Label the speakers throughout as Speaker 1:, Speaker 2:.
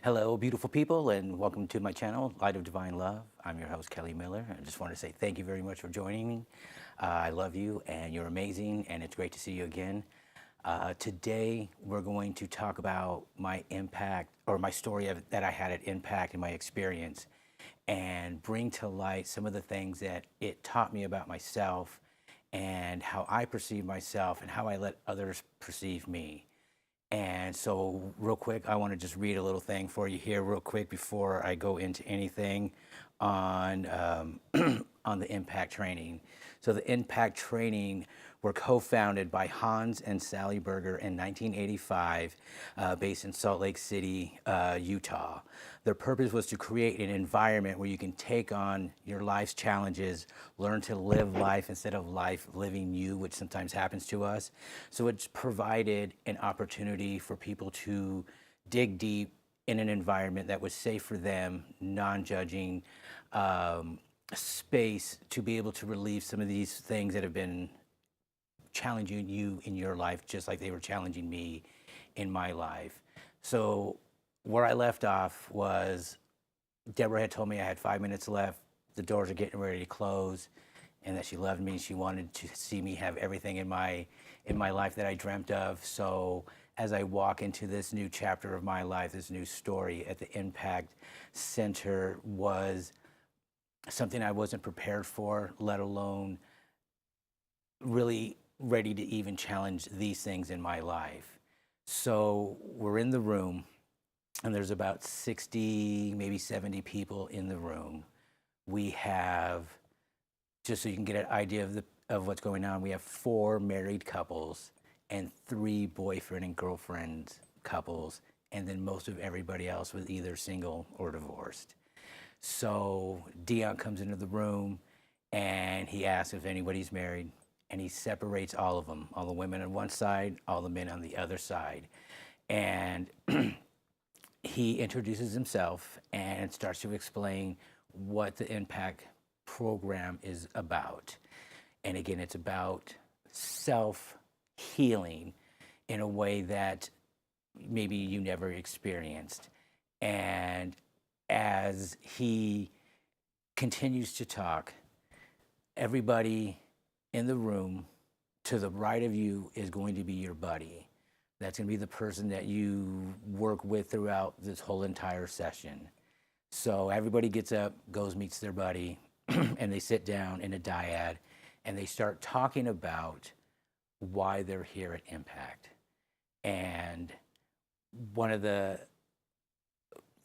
Speaker 1: Hello, beautiful people, and welcome to my channel, Light of Divine Love. I'm your host, Kelly Miller. I just want to say thank you very much for joining me. I love you, and you're amazing, and it's great to see you again. Today, we're going to talk about my impact, or my story that I had at Impact and my experience, and bring to light some of the things that it taught me about myself and how I perceive myself and how I let others perceive me. And so, real quick, I want to just read a little thing for you here, real quick, before I go into anything on on the impact training. So, the impact training were co-founded by Hans and Sally Berger in 1985, based in Salt Lake City, Utah. Their purpose was to create an environment where you can take on your life's challenges, learn to live life instead of life living you, which sometimes happens to us. So it's provided an opportunity for people to dig deep in an environment that was safe for them, non-judging space to be able to relieve some of these things that have been challenging you in your life, just like they were challenging me in my life. So where I left off was Deborah had told me I had 5 minutes left. The doors are getting ready to close, and that she loved me. She wanted to see me have everything in my life that I dreamt of. So as I walk into this new chapter of my life, this new story at the Impact Center was something I wasn't prepared for, let alone really ready to even challenge these things in my life. So we're in the room, and there's about 60, maybe 70 people in the room. We have, just so you can get an idea of what's going on, we have 4 married couples and 3 boyfriend and girlfriend couples, and then most of everybody else was either single or divorced. So Dion comes into the room, and he asks if anybody's married, and he separates all of them, all the women on one side, all the men on the other side. And he introduces himself and starts to explain what the Impact program is about. And again, it's about self-healing in a way that maybe you never experienced. And as he continues to talk, everybody in the room to the right of you is going to be your buddy. That's going to be the person that you work with throughout this whole entire session. So everybody gets up, goes, meets their buddy, and they sit down in a dyad, and they start talking about why they're here at Impact. And one of the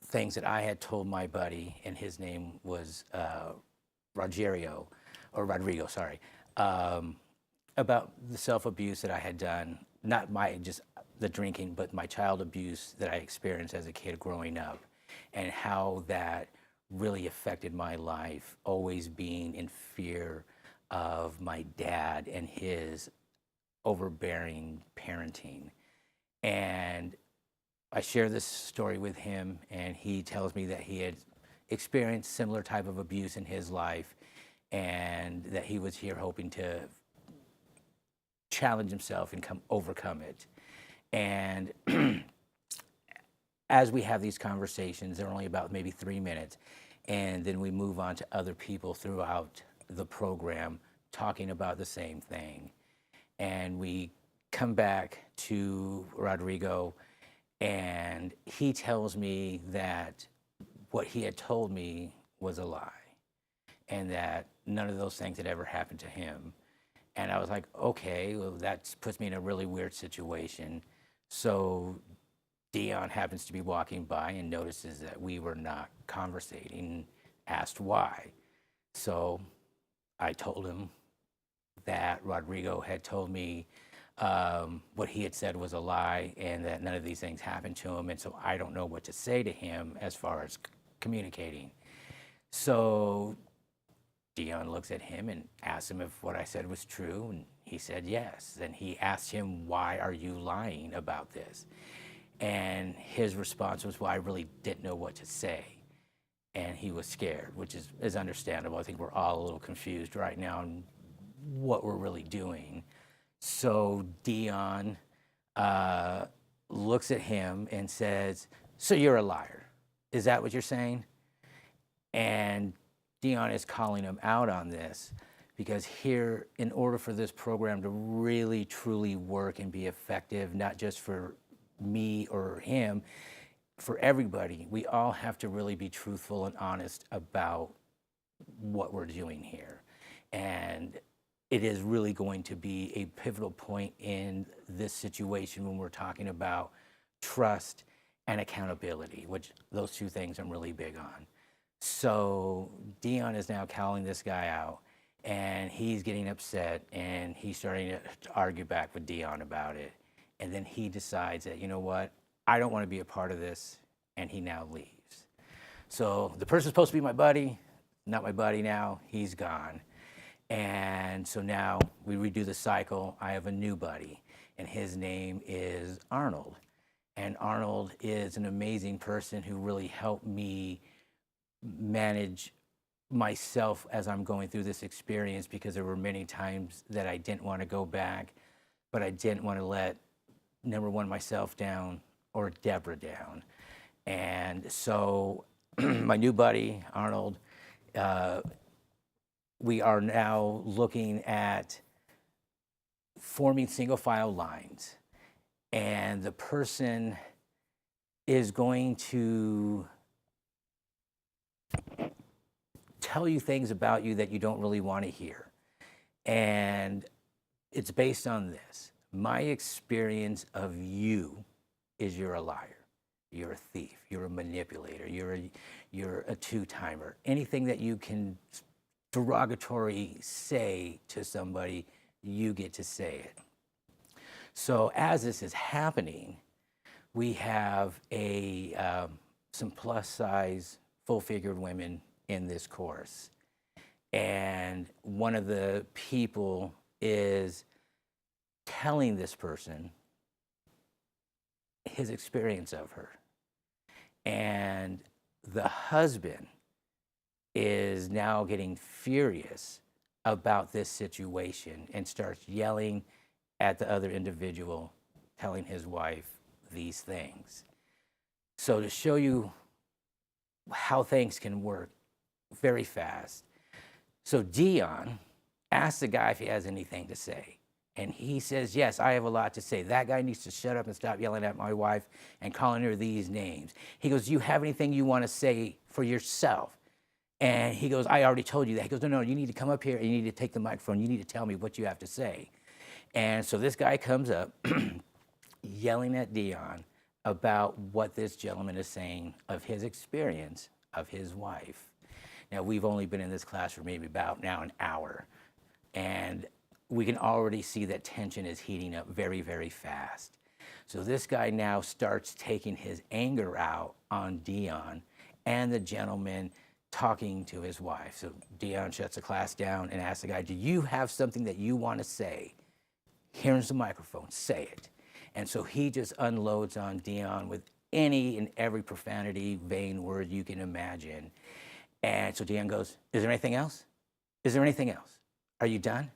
Speaker 1: things that I had told my buddy, and his name was Rodrigo, about the self-abuse that I had done, not just the drinking, but my child abuse that I experienced as a kid growing up, and how that really affected my life, always being in fear of my dad and his overbearing parenting. And I share this story with him, and he tells me that he had experienced similar type of abuse in his life, and that he was here hoping to challenge himself and overcome it. And as we have these conversations, they're only about maybe 3 minutes, and then we move on to other people throughout the program talking about the same thing. And we come back to Rodrigo, and he tells me that what he had told me was a lie, and that none of those things had ever happened to him. And I was like, okay, well, that puts me in a really weird situation. So Dion happens to be walking by and notices that we were not conversating, asked why. So I told him that Rodrigo had told me what he had said was a lie, and that none of these things happened to him. And so I don't know what to say to him as far as communicating. So Dion looks at him and asks him if what I said was true, and he said yes. And he asked him, why are you lying about this? And his response was, well, I really didn't know what to say. And he was scared, which is understandable. I think we're all a little confused right now on what we're really doing. So Dion looks at him and says, so you're a liar. Is that what you're saying? And Dion is calling him out on this because here, in order for this program to really, truly work and be effective, not just for me or him, for everybody, we all have to really be truthful and honest about what we're doing here. And it is really going to be a pivotal point in this situation when we're talking about trust and accountability, which those two things I'm really big on. So Dion is now calling this guy out, and he's getting upset, and he's starting to argue back with Dion about it. And then he decides that, you know what, I don't want to be a part of this, and he now leaves. So the person's supposed to be my buddy, not my buddy now, he's gone. And so now we redo the cycle. I have a new buddy, and his name is Arnold. And Arnold is an amazing person who really helped me manage myself as I'm going through this experience, because there were many times that I didn't want to go back, but I didn't want to let, number one, myself down or Deborah down. And so my new buddy, Arnold, we are now looking at forming single file lines. And the person is going to tell you things about you that you don't really want to hear. And it's based on this. My experience of you is you're a liar, you're a thief, you're a manipulator, you're a two-timer. Anything that you can derogatory say to somebody, you get to say it. So as this is happening, we have some plus-size, full-figured women in this course. And one of the people is telling this person his experience of her. And the husband is now getting furious about this situation and starts yelling at the other individual, telling his wife these things. So to show you how things can work very fast. So Dion asks the guy if he has anything to say. And he says, yes, I have a lot to say. That guy needs to shut up and stop yelling at my wife and calling her these names. He goes, do you have anything you want to say for yourself? And he goes, I already told you that. He goes, no, you need to come up here and you need to take the microphone. You need to tell me what you have to say. And so this guy comes up yelling at Dion about what this gentleman is saying of his experience of his wife. Now, we've only been in this class for maybe about now an hour. And we can already see that tension is heating up very, very fast. So this guy now starts taking his anger out on Dion and the gentleman talking to his wife. So Dion shuts the class down and asks the guy, do you have something that you want to say? Here's the microphone, say it. And so he just unloads on Dion with any and every profanity, vain word you can imagine. And so Dion goes, is there anything else? Is there anything else? Are you done?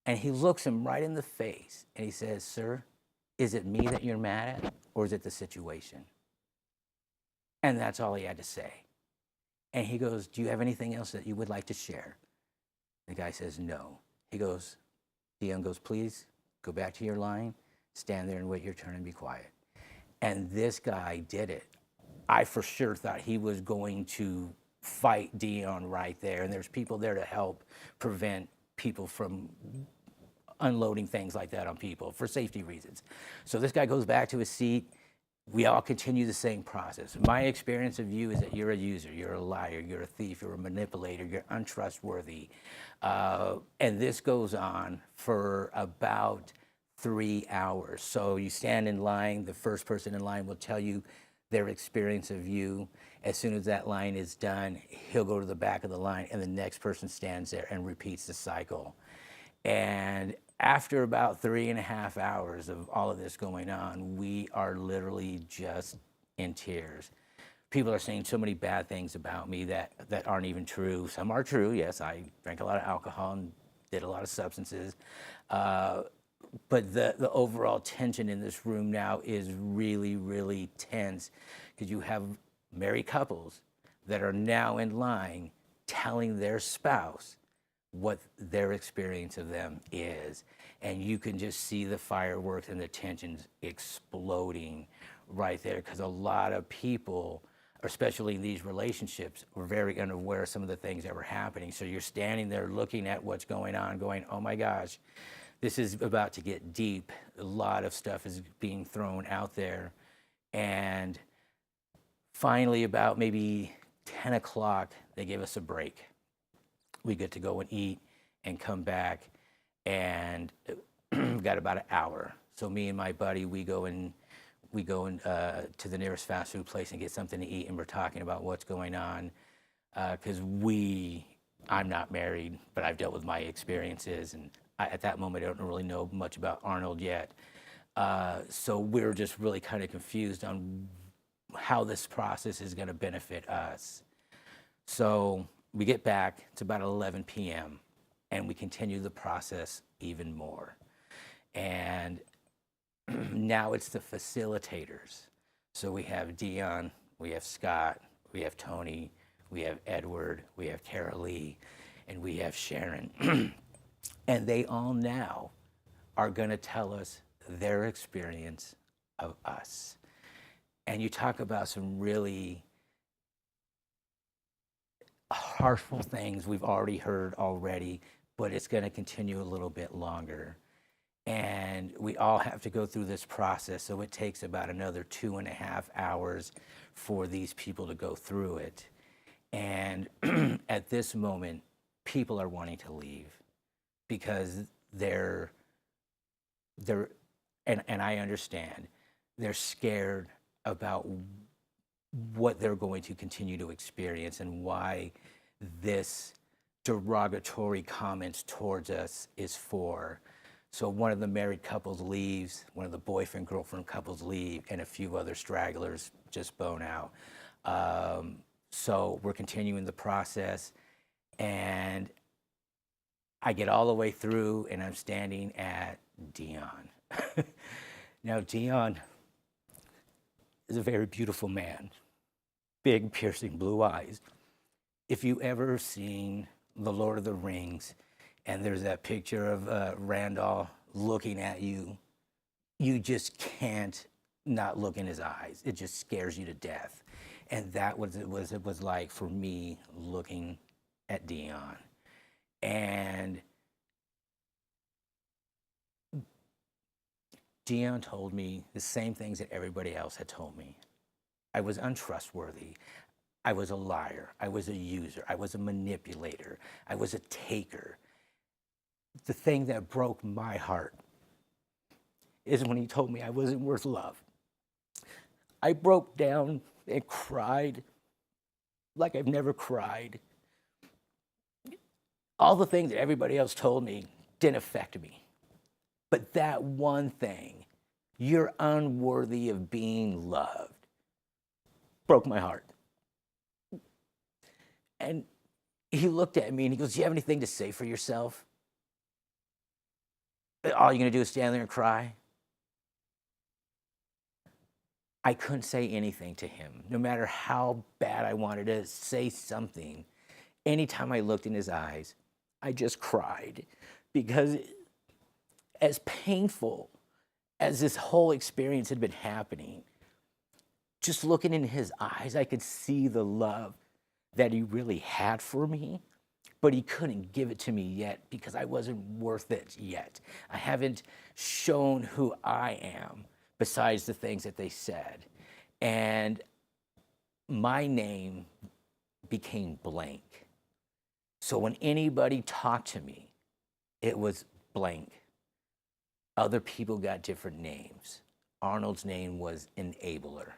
Speaker 1: And he looks him right in the face and he says, sir, is it me that you're mad at, or is it the situation? And that's all he had to say. And he goes, do you have anything else that you would like to share? The guy says, no. Dion goes, please go back to your line, stand there and wait your turn and be quiet. And this guy did it. I for sure thought he was going to fight Dion right there. And there's people there to help prevent people from unloading things like that on people for safety reasons. So this guy goes back to his seat. We all continue the same process. My experience of you is that you're a user, you're a liar, you're a thief, you're a manipulator, you're untrustworthy. And this goes on for about 3 hours. So you stand in line, the first person in line will tell you their experience of you. As soon as that line is done, he'll go to the back of the line and the next person stands there and repeats the cycle. And after about 3.5 hours of all of this going on, we are literally just in tears. People are saying so many bad things about me that aren't even true. Some are true, yes, I drank a lot of alcohol and did a lot of substances. But the overall tension in this room now is really, really tense, because you have married couples that are now in line telling their spouse what their experience of them is. And you can just see the fireworks and the tensions exploding right there, because a lot of people, especially in these relationships, were very unaware of some of the things that were happening. So you're standing there looking at what's going on, going, oh my gosh, this is about to get deep. A lot of stuff is being thrown out there. And finally, about maybe 10 o'clock, they gave us a break. We get to go and eat and come back, and got about an hour. So me and my buddy, we go to the nearest fast food place and get something to eat, and we're talking about what's going on, because I'm not married, but I've dealt with my experiences, and at that moment I don't really know much about Arnold yet. So we're just really kind of confused on how this process is going to benefit us. So we get back, it's about 11 p.m., and we continue the process even more. And now it's the facilitators. So we have Dion, we have Scott, we have Tony, we have Edward, we have Carolee, and we have Sharon. And they all now are going to tell us their experience of us. And you talk about some really harmful things we've already heard already, but it's going to continue a little bit longer. And we all have to go through this process, so it takes about another 2.5 hours for these people to go through it. And at this moment, people are wanting to leave because and I understand, they're scared about what they're going to continue to experience and why this derogatory comments towards us is for. So one of the married couples leaves, one of the boyfriend-girlfriend couples leave, and a few other stragglers just bone out. So we're continuing the process, and I get all the way through, and I'm standing at Dion. Now, Dion is a very beautiful man, big, piercing blue eyes. If you ever seen The Lord of the Rings, and there's that picture of Randall looking at you, you just can't not look in his eyes. It just scares you to death. And that was it was like for me looking at Dion. And Dion told me the same things that everybody else had told me. I was untrustworthy. I was a liar. I was a user. I was a manipulator. I was a taker. The thing that broke my heart is when he told me I wasn't worth love. I broke down and cried like I've never cried. All the things that everybody else told me didn't affect me. But that one thing, you're unworthy of being loved, broke my heart. And he looked at me and he goes, do you have anything to say for yourself? All you're going to do is stand there and cry? I couldn't say anything to him, no matter how bad I wanted to say something. Anytime I looked in his eyes, I just cried, because as painful as this whole experience had been happening, just looking in his eyes, I could see the love that he really had for me, but he couldn't give it to me yet because I wasn't worth it yet. I haven't shown who I am besides the things that they said. And my name became blank. So when anybody talked to me, it was blank. Other people got different names. Arnold's name was enabler.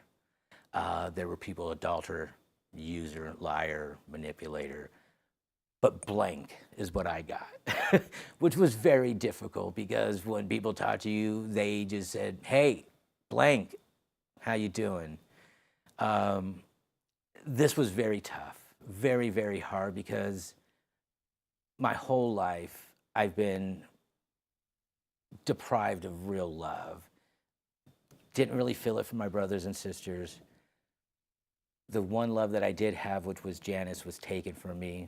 Speaker 1: There were people, adulterer, user, liar, manipulator. But blank is what I got, which was very difficult because when people talk to you, they just said, hey, blank, how you doing? This was very tough, very, very hard, because my whole life I've been deprived of real love. Didn't really feel it from my brothers and sisters. the one love that I did have, which was Janice, was taken from me.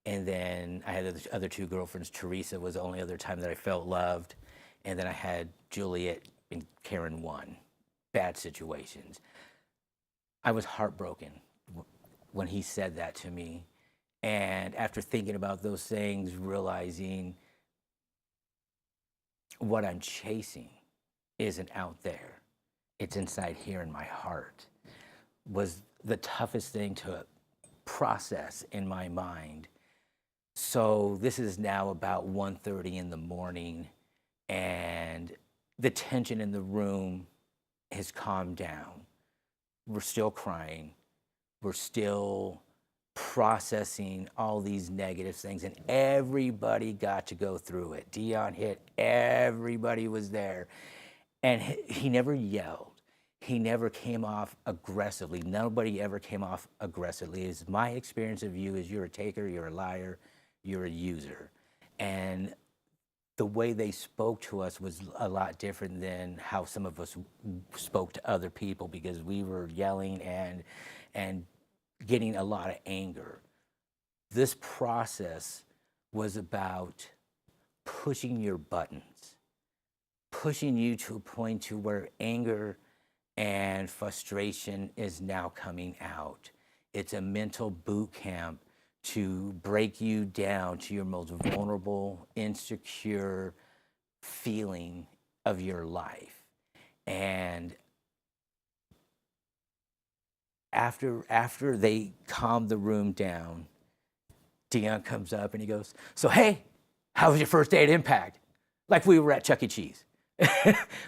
Speaker 1: And then I had the other two girlfriends. Teresa was the only other time that I felt loved. And then I had Juliet and Karen 1. Bad situations. I was heartbroken when he said that to me. And after thinking about those things, realizing what I'm chasing isn't out there, it's inside here in my heart, was the toughest thing to process in my mind. So this is now about 1:30 in the morning, and the tension in the room has calmed down. We're still crying. We're still processing all these negative things, and everybody got to go through it. Dion hit, everybody was there. And he never yelled. He never came off aggressively. Nobody ever came off aggressively. It's my experience of you is you're a taker, you're a liar, you're a user. And the way they spoke to us was a lot different than how some of us spoke to other people, because we were yelling and getting a lot of anger. This process was about pushing your buttons, pushing you to a point to where anger and frustration is now coming out. It's a mental boot camp to break you down to your most vulnerable, insecure feeling of your life. And after they calm the room down, Dion comes up and he goes, "So hey, how was your first day at Impact?" Like we were at Chuck E. Cheese.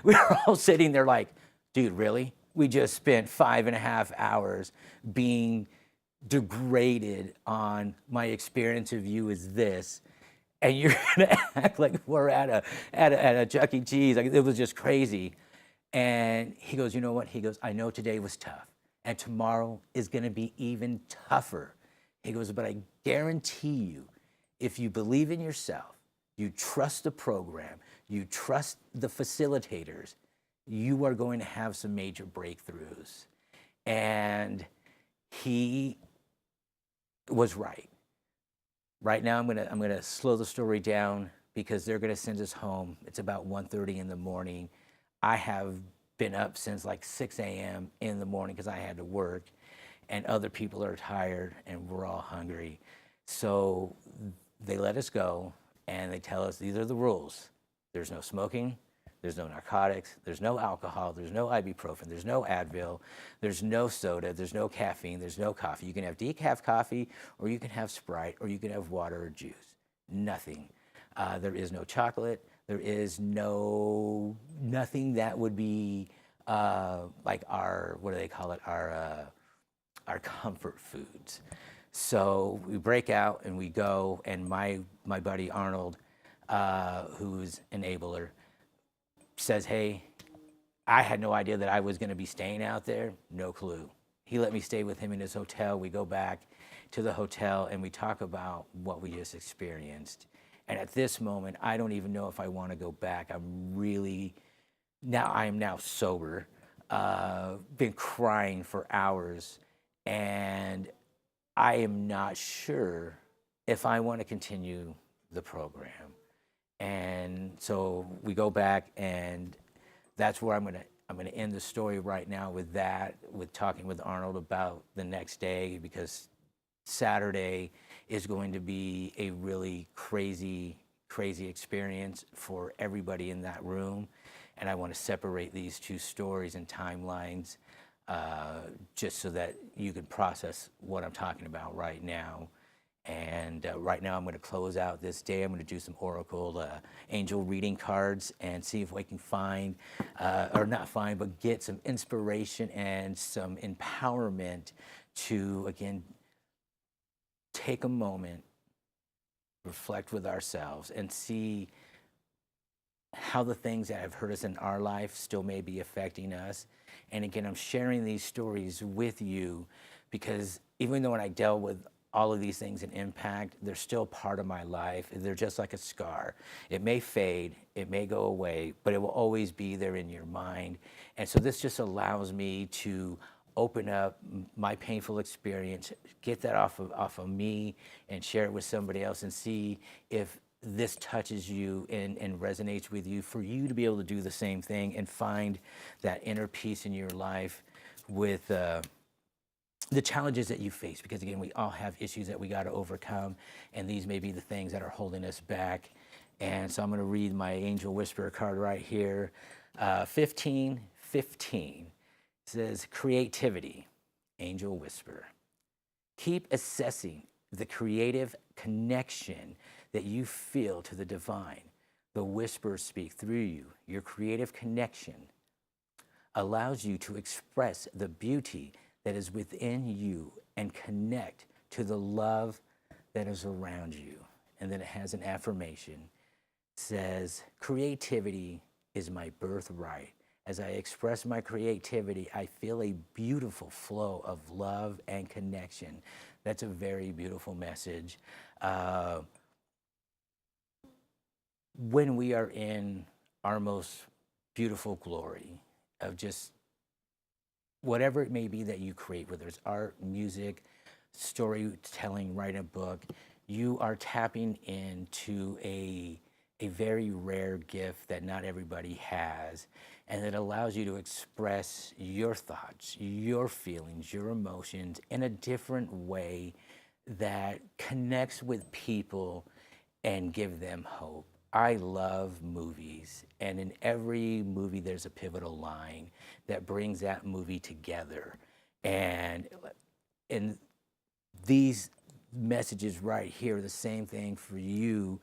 Speaker 1: We were all sitting there like, dude, really? We just spent 5.5 hours being degraded on my experience of you is this, and you're gonna act like we're at a Chuck E. Cheese. Like, it was just crazy. And he goes, you know what? He goes, I know today was tough, and tomorrow is gonna be even tougher. He goes, but I guarantee you, if you believe in yourself, you trust the program, you trust the facilitators, you are going to have some major breakthroughs. And he was right. Right now, I'm gonna slow the story down because they're gonna send us home. It's about 1:30 in the morning. I have been up since like 6 a.m. in the morning because I had to work, and other people are tired and we're all hungry. So they let us go and they tell us these are the rules. There's no smoking, there's no narcotics, there's no alcohol, there's no ibuprofen, there's no Advil, there's no soda, there's no caffeine, there's no coffee. You can have decaf coffee, or you can have Sprite, or you can have water or juice. Nothing. There is no chocolate. There is nothing that would be like our, what do they call it, our comfort foods. So we break out and we go, and my buddy Arnold, who's an enabler, says, hey, I had no idea that I was gonna be staying out there, no clue. He let me stay with him in his hotel. We go back to the hotel and we talk about what we just experienced. And at this moment, I don't even know if I wanna go back. I am now sober, been crying for hours, and I am not sure if I wanna continue the program. And so we go back, and that's where I'm gonna end the story right now with that, with talking with Arnold about the next day, because Saturday is going to be a really crazy experience for everybody in that room. And I want to separate these two stories and timelines just so that you can process what I'm talking about right now. And right now I'm going to close out this day. I'm going to do some Oracle angel reading cards and see if we can find, or not find, but get some inspiration and some empowerment to, again, take a moment, reflect with ourselves, and see how the things that have hurt us in our life still may be affecting us. And again, I'm sharing these stories with you because even though when I dealt with all of these things in Impact, they're still part of my life. They're just like a scar. It may fade, it may go away, but it will always be there in your mind. And so this just allows me to open up my painful experience, get that off of me, and share it with somebody else, and see if this touches you and resonates with you, for you to be able to do the same thing and find that inner peace in your life with the challenges that you face. Because again, we all have issues that we got to overcome, and these may be the things that are holding us back. And so I'm going to read my angel whisperer card right here. 15:15 says, creativity, angel whisperer. Keep assessing the creative connection that you feel to the divine. The whispers speak through you. Your creative connection allows you to express the beauty that is within you and connect to the love that is around you. And then it has an affirmation. It says, creativity is my birthright. As I express my creativity, I feel a beautiful flow of love and connection. That's a very beautiful message. When we are in our most beautiful glory of just whatever it may be that you create, whether it's art, music, storytelling, writing a book, you are tapping into a very rare gift that not everybody has, and it allows you to express your thoughts, your feelings, your emotions in a different way that connects with people and give them hope. I love movies, and in every movie there's a pivotal line that brings that movie together. And these messages right here are the same thing for you.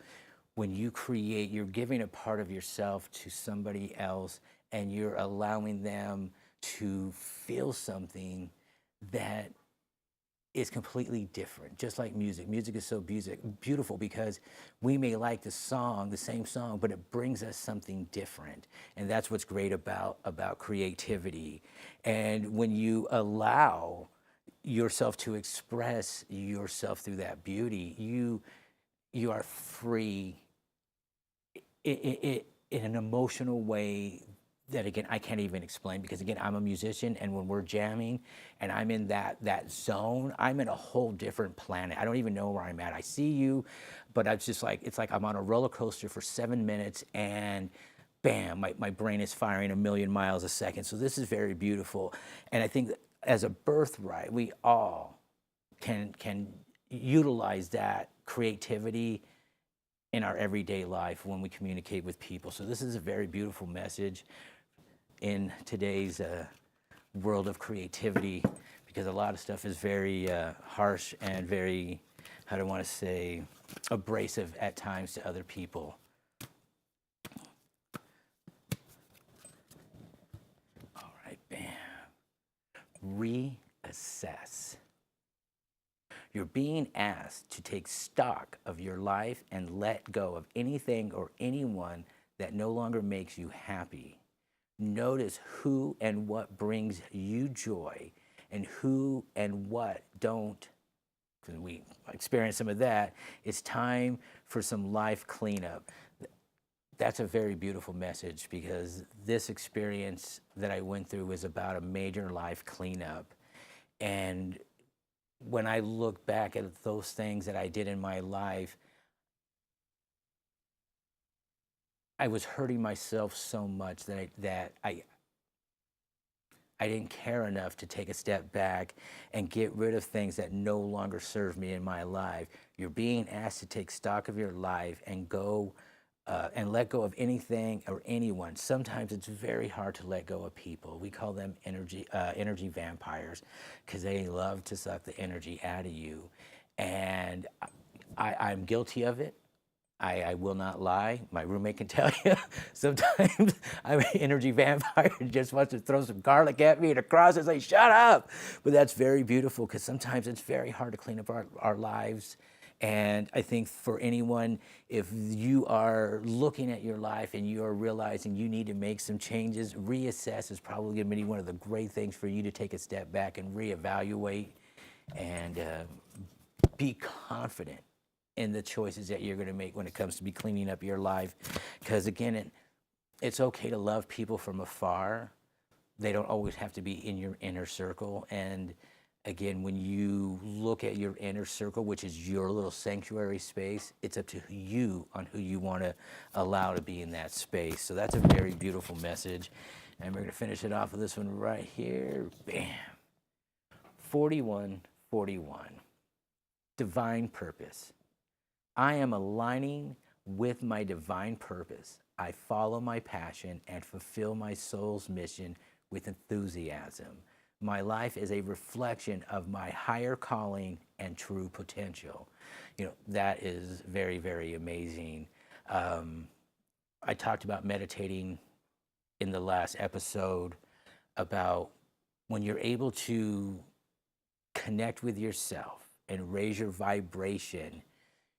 Speaker 1: When you create, you're giving a part of yourself to somebody else, and you're allowing them to feel something that is completely different. Just like music. Music is so beautiful because we may like the same song, but it brings us something different. And that's what's great about creativity. And when you allow yourself to express yourself through that beauty, you are free in an emotional way that, again, I can't even explain, because again, I'm a musician, and when we're jamming and I'm in that zone, I'm in a whole different planet. I don't even know where I'm at. I see you, but it's just like, it's like I'm on a roller coaster for 7 minutes, and bam, my brain is firing 1,000,000 miles a second. So this is very beautiful. And I think that as a birthright, we all can utilize that creativity in our everyday life when we communicate with people. So this is a very beautiful message in today's world of creativity, because a lot of stuff is very harsh and very, how do I want to say, abrasive at times to other people. All right, bam. Reassess. You're being asked to take stock of your life and let go of anything or anyone that no longer makes you happy. Notice who and what brings you joy, and who and what don't. Because we experience some of that. It's time for some life cleanup. That's a very beautiful message, because this experience that I went through was about a major life cleanup. And when I look back at those things that I did in my life, I was hurting myself so much that I didn't care enough to take a step back and get rid of things that no longer serve me in my life. You're being asked to take stock of your life and go and let go of anything or anyone. Sometimes it's very hard to let go of people. We call them energy vampires, because they love to suck the energy out of you. And I'm guilty of it. I will not lie. My roommate can tell you. Sometimes I'm an energy vampire and just wants to throw some garlic at me and across and say, shut up. But that's very beautiful, because sometimes it's very hard to clean up our lives. And I think for anyone, if you are looking at your life and you are realizing you need to make some changes, reassess is probably going to be one of the great things for you to take a step back and reevaluate and be confident in the choices that you're going to make when it comes to be cleaning up your life. Because again, it's okay to love people from afar, they don't always have to be in your inner circle. And again, when you look at your inner circle, which is your little sanctuary space, it's up to you on who you want to allow to be in that space. So that's a very beautiful message. And we're going to finish it off with this one right here. Bam. 4141. Divine purpose. I am aligning with my divine purpose. I follow my passion and fulfill my soul's mission with enthusiasm. My life is a reflection of my higher calling and true potential. You know, that is very, very amazing. I talked about meditating in the last episode about when you're able to connect with yourself and raise your vibration,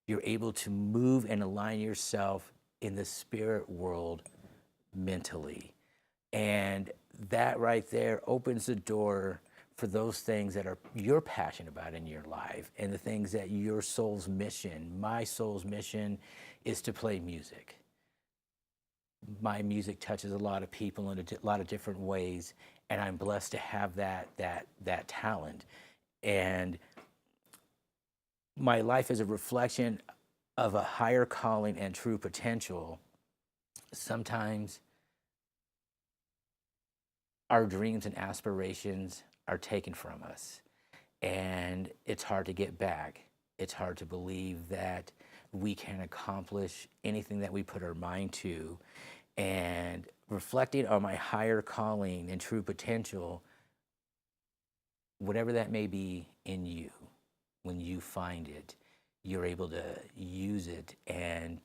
Speaker 1: you're able to move and align yourself in the spirit world mentally. And that right there opens the door for those things that you're passionate about in your life and the things that your soul's mission, my soul's mission is to play music. My music touches a lot of people in a lot of different ways, and I'm blessed to have that talent. And my life is a reflection of a higher calling and true potential. Sometimes our dreams and aspirations are taken from us, and it's hard to get back. It's hard to believe that we can accomplish anything that we put our mind to. And reflecting on my higher calling and true potential, whatever that may be in you, when you find it, you're able to use it and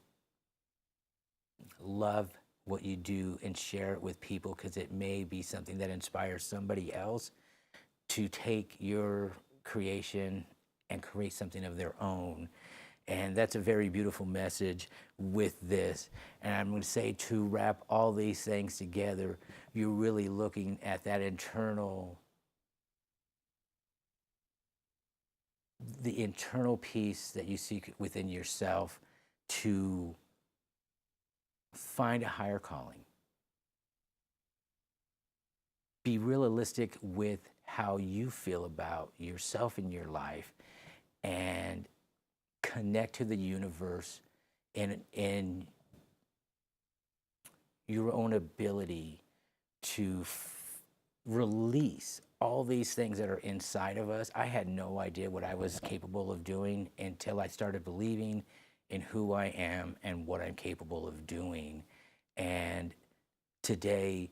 Speaker 1: love what you do and share it with people, because it may be something that inspires somebody else to take your creation and create something of their own. And that's a very beautiful message with this. And I'm going to say, to wrap all these things together, you're really looking at that the internal peace that you seek within yourself to find a higher calling. Be realistic with how you feel about yourself in your life, and connect to the universe in your own ability to release all these things that are inside of us. I had no idea what I was capable of doing until I started believing in who I am and what I'm capable of doing. And today,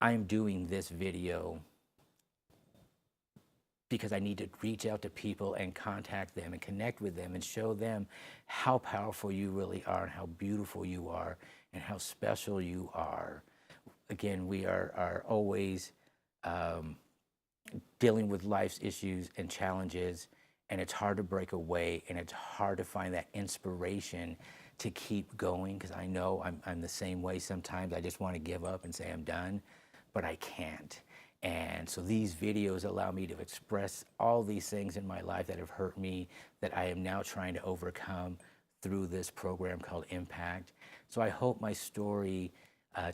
Speaker 1: I'm doing this video because I need to reach out to people and contact them and connect with them and show them how powerful you really are and how beautiful you are and how special you are. Again, we are always dealing with life's issues and challenges, and it's hard to break away, and it's hard to find that inspiration to keep going, because I know I'm the same way sometimes. I just want to give up and say I'm done, but I can't. And so these videos allow me to express all these things in my life that have hurt me, that I am now trying to overcome through this program called Impact. So I hope my story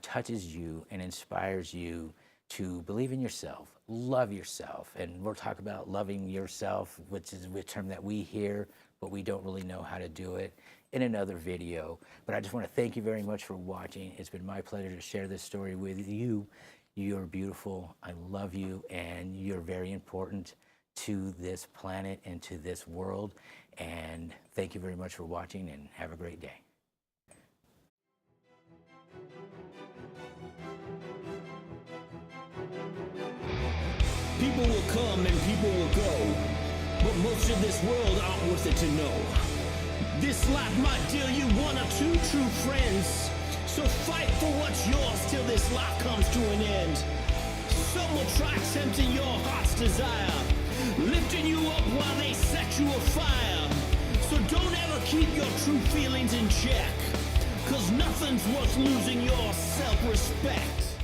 Speaker 1: touches you and inspires you to believe in yourself, love yourself. And we'll talk about loving yourself, which is a term that we hear, but we don't really know how to do it, in another video. But I just want to thank you very much for watching. It's been my pleasure to share this story with you. You're beautiful, I love you, and you're very important to this planet and to this world. And thank you very much for watching, and have a great day.
Speaker 2: People will come and people will go, but most of this world aren't worth it to know. This life might deal you one or two true friends, so fight for what's yours till this life comes to an end. Some will try tempting your heart's desire, lifting you up while they set you afire. So don't ever keep your true feelings in check, 'cause nothing's worth losing your self-respect.